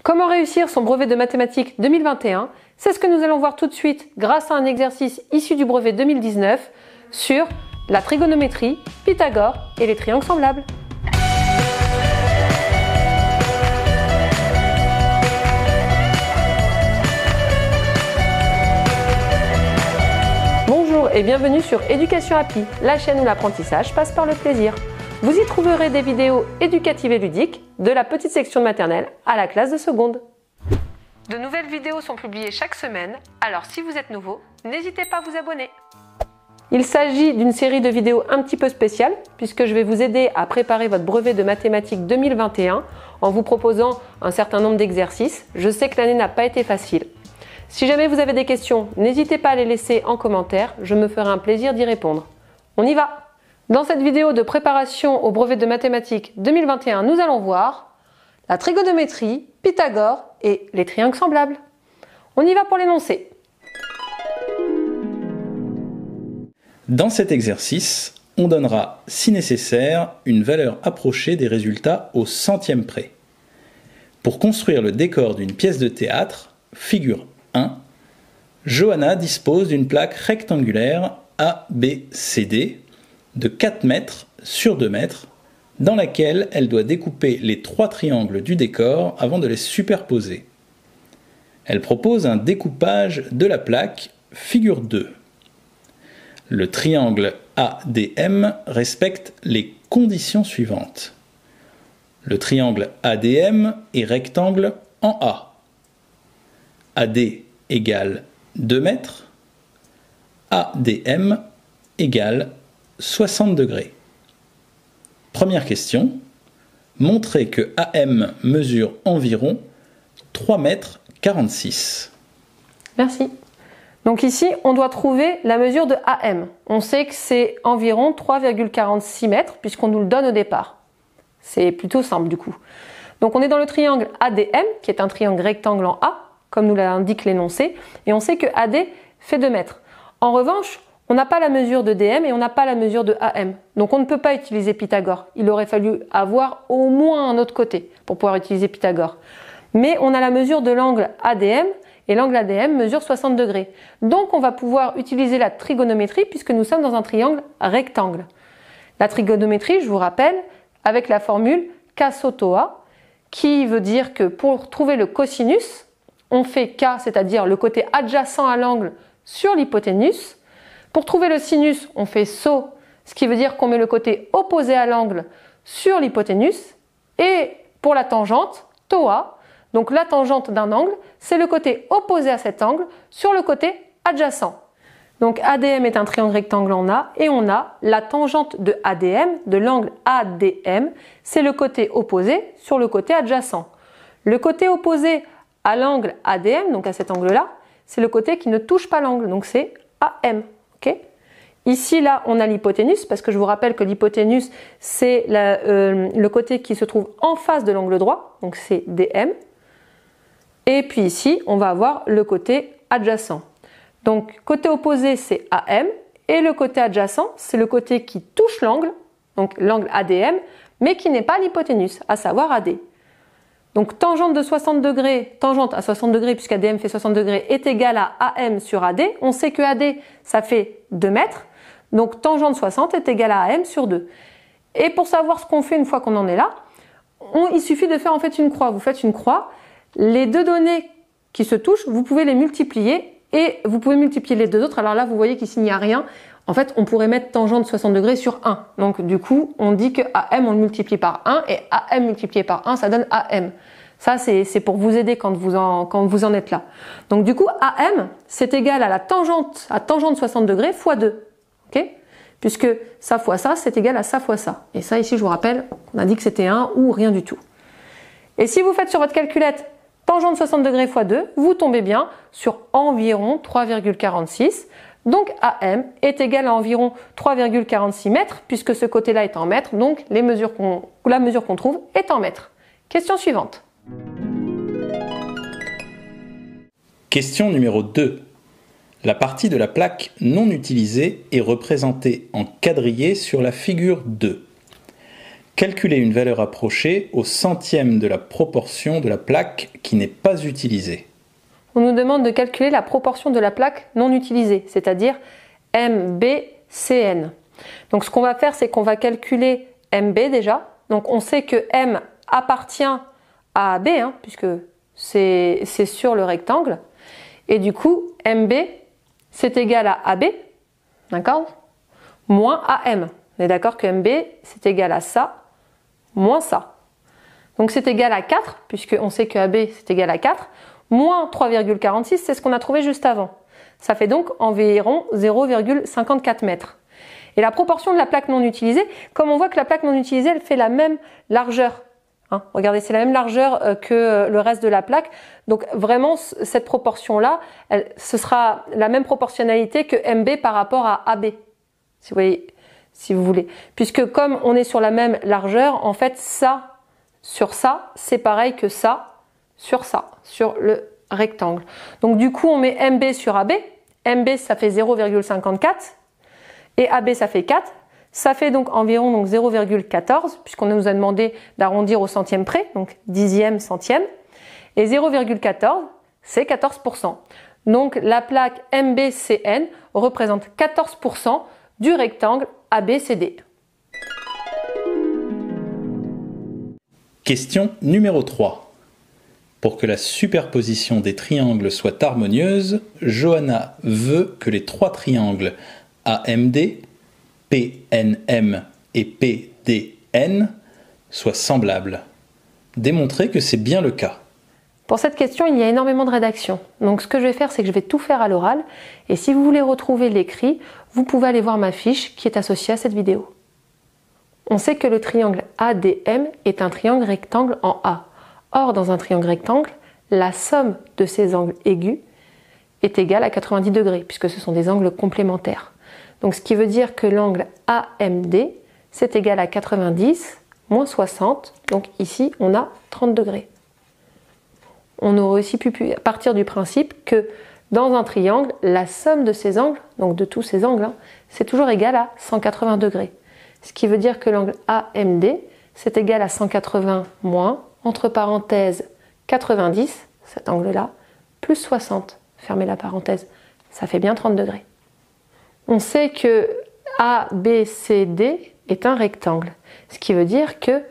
Comment réussir son brevet de mathématiques 2021? C'est ce que nous allons voir tout de suite grâce à un exercice issu du brevet 2019 sur la trigonométrie, Pythagore et les triangles semblables. Bonjour et bienvenue sur Éducation Happy, la chaîne où l'apprentissage passe par le plaisir. Vous y trouverez des vidéos éducatives et ludiques, de la petite section de maternelle à la classe de seconde. De nouvelles vidéos sont publiées chaque semaine, alors si vous êtes nouveau, n'hésitez pas à vous abonner. Il s'agit d'une série de vidéos un petit peu spéciale, puisque je vais vous aider à préparer votre brevet de mathématiques 2021 en vous proposant un certain nombre d'exercices. Je sais que l'année n'a pas été facile. Si jamais vous avez des questions, n'hésitez pas à les laisser en commentaire, je me ferai un plaisir d'y répondre. On y va! Dans cette vidéo de préparation au brevet de mathématiques 2021, nous allons voir la trigonométrie, Pythagore et les triangles semblables. On y va pour l'énoncé. Dans cet exercice, on donnera, si nécessaire, une valeur approchée des résultats au centième près. Pour construire le décor d'une pièce de théâtre, figure 1, Johanna dispose d'une plaque rectangulaire ABCD de 4 mètres sur 2 mètres, dans laquelle elle doit découper les 3 triangles du décor avant de les superposer. Elle propose un découpage de la plaque, figure 2. Le triangle ADM respecte les conditions suivantes. Le triangle ADM est rectangle en A. AD égale 2 mètres, ADM égale 60 degrés. Première question. Montrez que AM mesure environ 3 mètres 46. Merci. Donc ici, on doit trouver la mesure de AM. On sait que c'est environ 3,46 mètres puisqu'on nous le donne au départ. C'est plutôt simple du coup. Donc on est dans le triangle ADM qui est un triangle rectangle en A, comme nous l'indique l'énoncé, et on sait que AD fait 2 mètres. En revanche, on n'a pas la mesure de DM et on n'a pas la mesure de AM. Donc on ne peut pas utiliser Pythagore. Il aurait fallu avoir au moins un autre côté pour pouvoir utiliser Pythagore. Mais on a la mesure de l'angle ADM et l'angle ADM mesure 60 degrés. Donc on va pouvoir utiliser la trigonométrie puisque nous sommes dans un triangle rectangle. La trigonométrie, je vous rappelle, avec la formule K SOTO A, qui veut dire que pour trouver le cosinus, on fait K, c'est-à-dire le côté adjacent à l'angle sur l'hypoténuse. Pour trouver le sinus, on fait SO, ce qui veut dire qu'on met le côté opposé à l'angle sur l'hypoténuse. Et pour la tangente, TOA, donc la tangente d'un angle, c'est le côté opposé à cet angle sur le côté adjacent. Donc ADM est un triangle rectangle en A et on a la tangente de ADM, de l'angle ADM, c'est le côté opposé sur le côté adjacent. Le côté opposé à l'angle ADM, donc à cet angle-là, c'est le côté qui ne touche pas l'angle, donc c'est AM. Okay. Ici, là, on a l'hypoténuse, parce que je vous rappelle que l'hypoténuse, c'est le côté qui se trouve en face de l'angle droit, donc c'est DM. Et puis ici, on va avoir le côté adjacent. Donc, côté opposé, c'est AM, et le côté adjacent, c'est le côté qui touche l'angle, donc l'angle ADM, mais qui n'est pas l'hypoténuse, à savoir AD. Donc, tangente de 60 degrés, tangente à 60 degrés, puisqu'ADM fait 60 degrés, est égale à AM sur AD. On sait que AD, ça fait 2 mètres. Donc, tangente 60 est égale à AM sur 2. Et pour savoir ce qu'on fait une fois qu'on en est là, il suffit de faire en fait une croix. Vous faites une croix. Les deux données qui se touchent, vous pouvez les multiplier et vous pouvez multiplier les deux autres. Alors là, vous voyez qu'ici, il n'y a rien. En fait, on pourrait mettre tangente 60 degrés sur 1. Donc, du coup, on dit que AM, on le multiplie par 1 et AM multiplié par 1, ça donne AM. Ça, c'est pour vous aider quand vous en êtes là. Donc, du coup, AM, c'est égal à la tangente, à tangente 60 degrés fois 2. Okay, puisque ça fois ça, c'est égal à ça fois ça. Et ça, ici, je vous rappelle, on a dit que c'était 1 ou rien du tout. Et si vous faites sur votre calculette tangente 60 degrés fois 2, vous tombez bien sur environ 3,46. Donc AM est égal à environ 3,46 mètres, puisque ce côté-là est en mètres, donc la mesure qu'on trouve est en mètres. Question suivante. Question numéro 2. La partie de la plaque non utilisée est représentée en quadrillé sur la figure 2. Calculer une valeur approchée au centième de la proportion de la plaque qui n'est pas utilisée. On nous demande de calculer la proportion de la plaque non utilisée, c'est-à-dire MBCN. Donc ce qu'on va faire, c'est qu'on va calculer MB déjà. Donc on sait que M appartient à AB, puisque c'est sur le rectangle. Et du coup, MB, c'est égal à AB, d'accord, moins AM. On est d'accord que MB, c'est égal à ça, moins ça. Donc c'est égal à 4, puisqu'on sait que AB, c'est égal à 4, moins 3,46, c'est ce qu'on a trouvé juste avant. Ça fait donc environ 0,54 mètres. Et la proportion de la plaque non utilisée, comme on voit que la plaque non utilisée, elle fait la même largeur. Regardez, c'est la même largeur que le reste de la plaque. Donc vraiment, cette proportion-là, ce sera la même proportionnalité que MB par rapport à AB. Si vous voyez, si vous voulez. Puisque comme on est sur la même largeur, en fait, ça sur ça, c'est pareil que ça, sur le rectangle. Donc du coup, on met MB sur AB. MB, ça fait 0,54 et AB, ça fait 4. Ça fait donc environ 0,14, puisqu'on nous a demandé d'arrondir au centième près, donc dixième, centième. Et 0,14, c'est 14%. Donc la plaque MBCN représente 14% du rectangle ABCD. Question numéro 3. Pour que la superposition des triangles soit harmonieuse, Johanna veut que les trois triangles AMD, PNM et PDN soient semblables. Démontrez que c'est bien le cas. Pour cette question, il y a énormément de rédaction. Donc ce que je vais faire, c'est que je vais tout faire à l'oral. Et si vous voulez retrouver l'écrit, vous pouvez aller voir ma fiche qui est associée à cette vidéo. On sait que le triangle ADM est un triangle rectangle en A. Or, dans un triangle rectangle, la somme de ses angles aigus est égale à 90 degrés, puisque ce sont des angles complémentaires. Donc ce qui veut dire que l'angle AMD, c'est égal à 90 moins 60. Donc ici, on a 30 degrés. On aurait aussi pu partir du principe que dans un triangle, la somme de ses angles, donc de tous ces angles, c'est toujours égal à 180 degrés. Ce qui veut dire que l'angle AMD, c'est égal à 180 moins, entre parenthèses, 90, cet angle-là, plus 60, fermez la parenthèse, ça fait bien 30 degrés. On sait que ABCD est un rectangle, ce qui veut dire que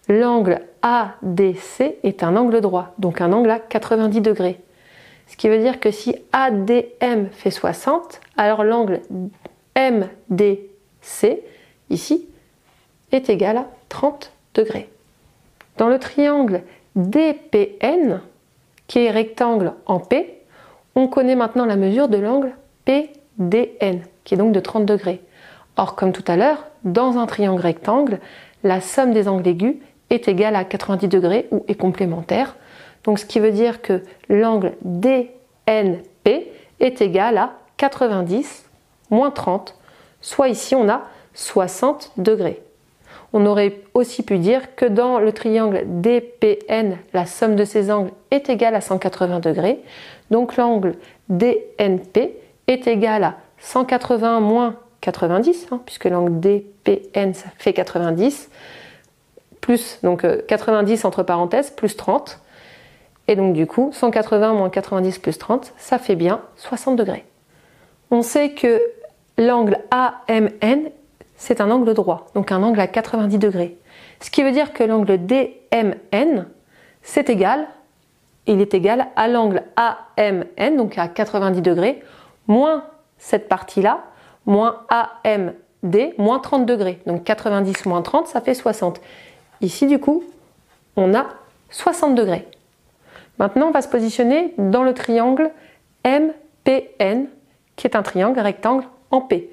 l'angle ADC est un angle droit, donc un angle à 90 degrés. Ce qui veut dire que si ADM fait 60, alors l'angle MDC, ici, est égal à 30 degrés. Dans le triangle DPN, qui est rectangle en P, on connaît maintenant la mesure de l'angle PDN, qui est donc de 30 degrés. Or, comme tout à l'heure, dans un triangle rectangle, la somme des angles aigus est égale à 90 degrés ou est complémentaire. Donc ce qui veut dire que l'angle DNP est égal à 90 moins 30, soit ici on a 60 degrés. On aurait aussi pu dire que dans le triangle DPN, la somme de ces angles est égale à 180 degrés. Donc l'angle DNP est égal à 180 moins 90, puisque l'angle DPN ça fait 90, plus donc 90 entre parenthèses, plus 30. Et donc du coup, 180 moins 90 plus 30, ça fait bien 60 degrés. On sait que l'angle AMN, c'est un angle droit, donc un angle à 90 degrés. Ce qui veut dire que l'angle DMN, c'est égal, il est égal à l'angle AMN, donc à 90 degrés, moins cette partie-là, moins AMD, moins 30 degrés. Donc 90 moins 30, ça fait 60. Ici, du coup, on a 60 degrés. Maintenant, on va se positionner dans le triangle MPN, qui est un triangle rectangle en P.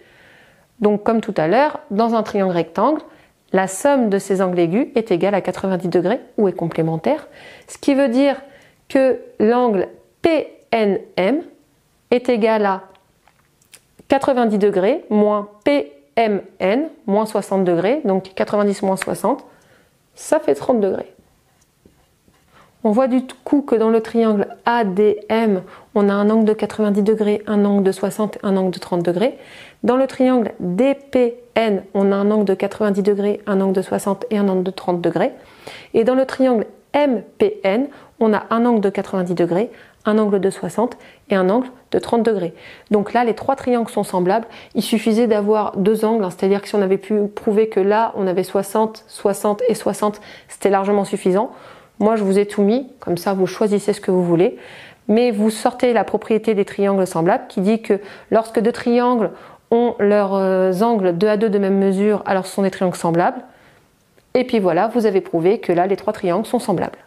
Donc, comme tout à l'heure, dans un triangle rectangle, la somme de ses angles aigus est égale à 90 degrés ou est complémentaire, ce qui veut dire que l'angle PNM est égal à 90 degrés moins PMN moins 60 degrés, donc 90 moins 60, ça fait 30 degrés. On voit du coup que dans le triangle ADM, on a un angle de 90 degrés, un angle de 60, un angle de 30 degrés. Dans le triangle DPN, on a un angle de 90 degrés, un angle de 60 et un angle de 30 degrés. Et dans le triangle MPN, on a un angle de 90 degrés, un angle de 60 et un angle de 30 degrés. Donc là, les trois triangles sont semblables. Il suffisait d'avoir deux angles, hein, c'est-à-dire que si on avait pu prouver que là, on avait 60, 60 et 60, c'était largement suffisant. Moi, je vous ai tout mis, comme ça, vous choisissez ce que vous voulez. Mais vous sortez la propriété des triangles semblables qui dit que lorsque deux triangles ont leurs angles 2 à 2 de même mesure, alors ce sont des triangles semblables. Et puis voilà, vous avez prouvé que là, les trois triangles sont semblables.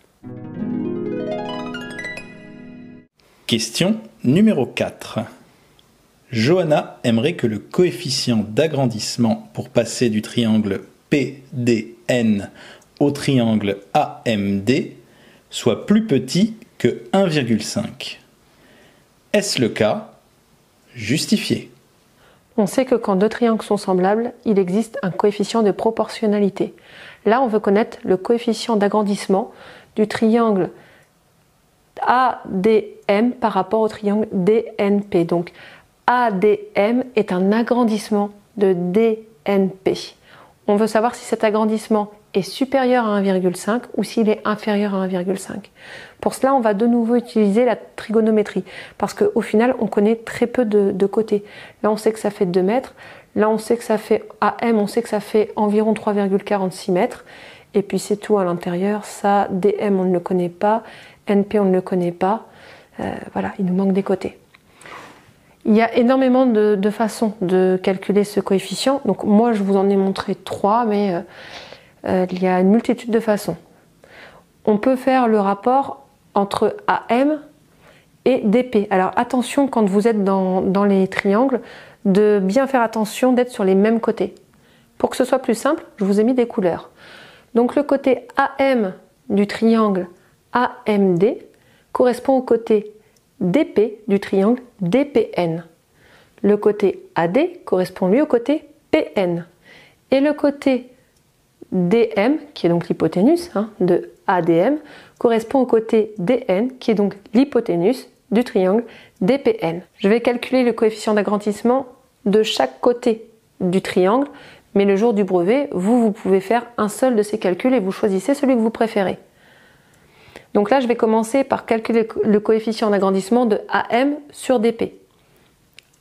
Question numéro 4. Johanna aimerait que le coefficient d'agrandissement pour passer du triangle PDN au triangle AMD soit plus petit que 1,5. Est-ce le cas? Justifiez. On sait que quand deux triangles sont semblables, il existe un coefficient de proportionnalité. Là, on veut connaître le coefficient d'agrandissement du triangle ADM par rapport au triangle DNP. Donc ADM est un agrandissement de DNP. On veut savoir si cet agrandissement est supérieur à 1,5 ou s'il est inférieur à 1,5. Pour cela, on va de nouveau utiliser la trigonométrie parce qu'au final, on connaît très peu de côtés. Là, on sait que ça fait 2 mètres. Là, on sait que ça fait AM, on sait que ça fait environ 3,46 mètres. Et puis, c'est tout à l'intérieur. Ça, DM, on ne le connaît pas. NP, on ne le connaît pas. Voilà, il nous manque des côtés. Il y a énormément de façons de calculer ce coefficient. Donc, moi, je vous en ai montré 3, mais il y a une multitude de façons. On peut faire le rapport entre AM et DP. Alors attention quand vous êtes dans les triangles, de bien faire attention d'être sur les mêmes côtés. Pour que ce soit plus simple, je vous ai mis des couleurs. Donc le côté AM du triangle AMD correspond au côté DP du triangle DPN. Le côté AD correspond lui au côté PN. Et le côté DM, qui est donc l'hypoténuse de ADM, correspond au côté DN, qui est donc l'hypoténuse du triangle DPN. Je vais calculer le coefficient d'agrandissement de chaque côté du triangle, mais le jour du brevet, vous pouvez faire un seul de ces calculs et vous choisissez celui que vous préférez. Donc là, je vais commencer par calculer le coefficient d'agrandissement de AM sur DP.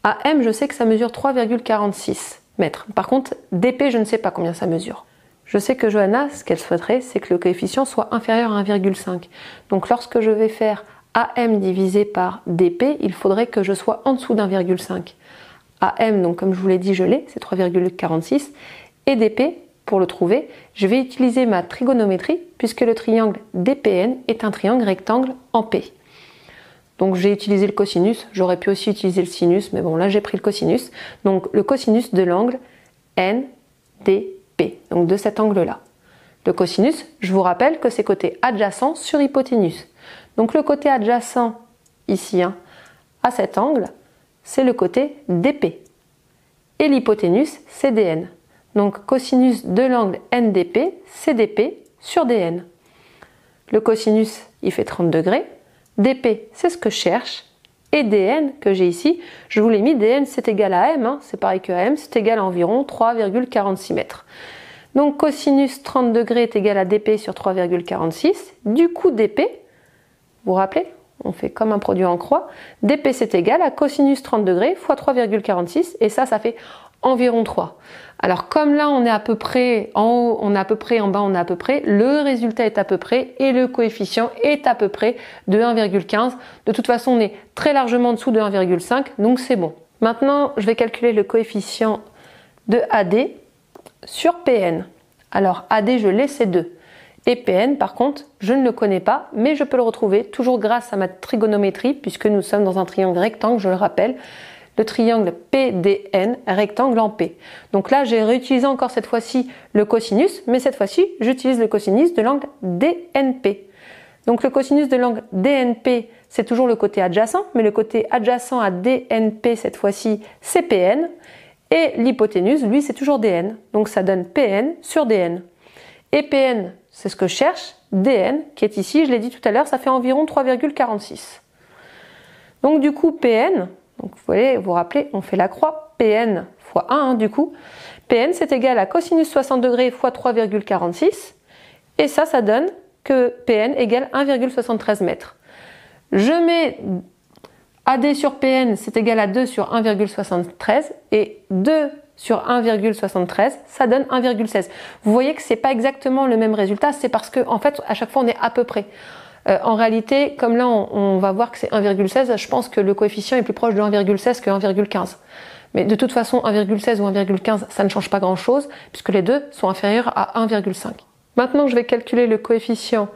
AM, je sais que ça mesure 3,46 mètres. Par contre, DP, je ne sais pas combien ça mesure. Je sais que Johanna, ce qu'elle souhaiterait, c'est que le coefficient soit inférieur à 1,5. Donc lorsque je vais faire AM divisé par DP, il faudrait que je sois en dessous d'1,5. AM, donc comme je vous l'ai dit, je l'ai, c'est 3,46. Et DP, pour le trouver, je vais utiliser ma trigonométrie, puisque le triangle DPN est un triangle rectangle en P. Donc j'ai utilisé le cosinus, j'aurais pu aussi utiliser le sinus, mais bon là j'ai pris le cosinus. Donc le cosinus de l'angle NDP. Donc de cet angle-là. Le cosinus, je vous rappelle que c'est côté adjacent sur hypoténuse. Donc le côté adjacent, ici, à cet angle, c'est le côté DP. Et l'hypoténuse, c'est DN. Donc cosinus de l'angle NDP, c'est DP sur DN. Le cosinus, il fait 30 degrés. DP, c'est ce que je cherche. Et DN, que j'ai ici, je vous l'ai mis, DN c'est égal à AM, c'est pareil que AM, c'est égal à environ 3,46 mètres. Donc cosinus 30 degrés est égal à DP sur 3,46. Du coup DP, vous vous rappelez, on fait comme un produit en croix, DP c'est égal à cosinus 30 degrés fois 3,46 et ça fait environ 3. Alors comme là on est à peu près en haut, on est à peu près en bas, on est à peu près, le résultat est à peu près et le coefficient est à peu près de 1,15. De toute façon on est très largement en dessous de 1,5 donc c'est bon. Maintenant je vais calculer le coefficient de AD sur PN. Alors AD je l'ai, c'est 2. Et PN par contre je ne le connais pas mais je peux le retrouver toujours grâce à ma trigonométrie puisque nous sommes dans un triangle rectangle, je le rappelle. Le triangle PDN, rectangle en P. Donc là, j'ai réutilisé encore cette fois-ci le cosinus, mais cette fois-ci, j'utilise le cosinus de l'angle DNP. Donc le cosinus de l'angle DNP, c'est toujours le côté adjacent, mais le côté adjacent à DNP, cette fois-ci, c'est PN. Et l'hypoténuse, lui, c'est toujours DN. Donc ça donne PN sur DN. Et PN, c'est ce que je cherche, dn, qui est ici, je l'ai dit tout à l'heure, ça fait environ 3,46. Donc du coup, Pn, donc vous voyez, vous vous rappelez, on fait la croix, Pn fois 1, hein, du coup. Pn, c'est égal à cosinus 60 degrés fois 3,46. Et ça donne que Pn égale 1,73 mètres. Je mets AD sur Pn, c'est égal à 2 sur 1,73. Et 2 sur 1,73, ça donne 1,16. Vous voyez que c'est pas exactement le même résultat, c'est parce que en fait, à chaque fois, on est à peu près. En réalité, comme là, on va voir que c'est 1,16, je pense que le coefficient est plus proche de 1,16 que 1,15. Mais de toute façon, 1,16 ou 1,15, ça ne change pas grand-chose, puisque les deux sont inférieurs à 1,5. Maintenant, je vais calculer le coefficient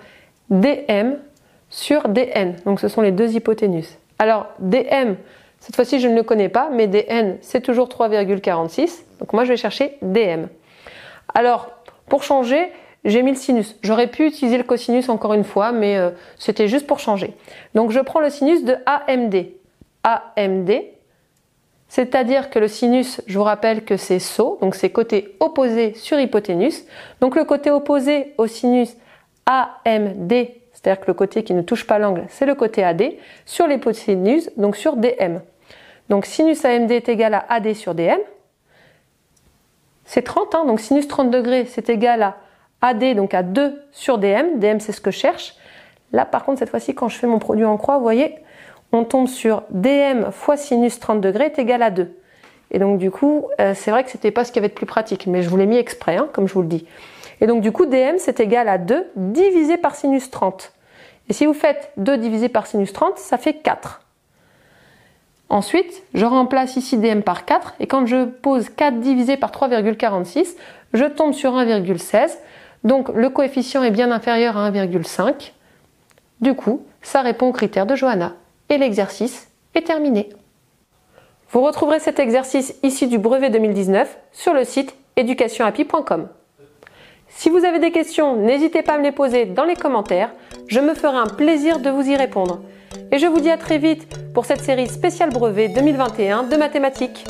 dm sur dn. Donc, ce sont les deux hypoténusses. Alors, dm, cette fois-ci, je ne le connais pas, mais dn, c'est toujours 3,46. Donc, moi, je vais chercher dm. Alors, pour changer, j'ai mis le sinus. J'aurais pu utiliser le cosinus encore une fois, mais c'était juste pour changer. Donc, je prends le sinus de AMD. AMD, c'est-à-dire que le sinus, je vous rappelle que c'est SO, donc c'est côté opposé sur hypoténuse. Donc, le côté opposé au sinus AMD, c'est-à-dire que le côté qui ne touche pas l'angle, c'est le côté AD, sur l'hypoténuse, donc sur DM. Donc, sinus AMD est égal à AD sur DM. C'est 30, hein, donc sinus 30 degrés, c'est égal à AD, donc à 2 sur DM. DM, c'est ce que je cherche. Là, par contre, cette fois-ci, quand je fais mon produit en croix, vous voyez, on tombe sur DM fois sinus 30 degrés est égal à 2. Et donc, du coup, c'est vrai que c'était pas ce qui avait de plus pratique, mais je vous l'ai mis exprès, hein, comme je vous le dis. Et donc, du coup, DM, c'est égal à 2 divisé par sinus 30. Et si vous faites 2 divisé par sinus 30, ça fait 4. Ensuite, je remplace ici dm par 4, et quand je pose 4 divisé par 3,46, je tombe sur 1,16. Donc, le coefficient est bien inférieur à 1,5. Du coup, ça répond aux critères de Johanna. Et l'exercice est terminé. Vous retrouverez cet exercice issu du brevet 2019 sur le site educationhappy.com. Si vous avez des questions, n'hésitez pas à me les poser dans les commentaires. Je me ferai un plaisir de vous y répondre. Et je vous dis à très vite pour cette série spéciale brevet 2021 de mathématiques.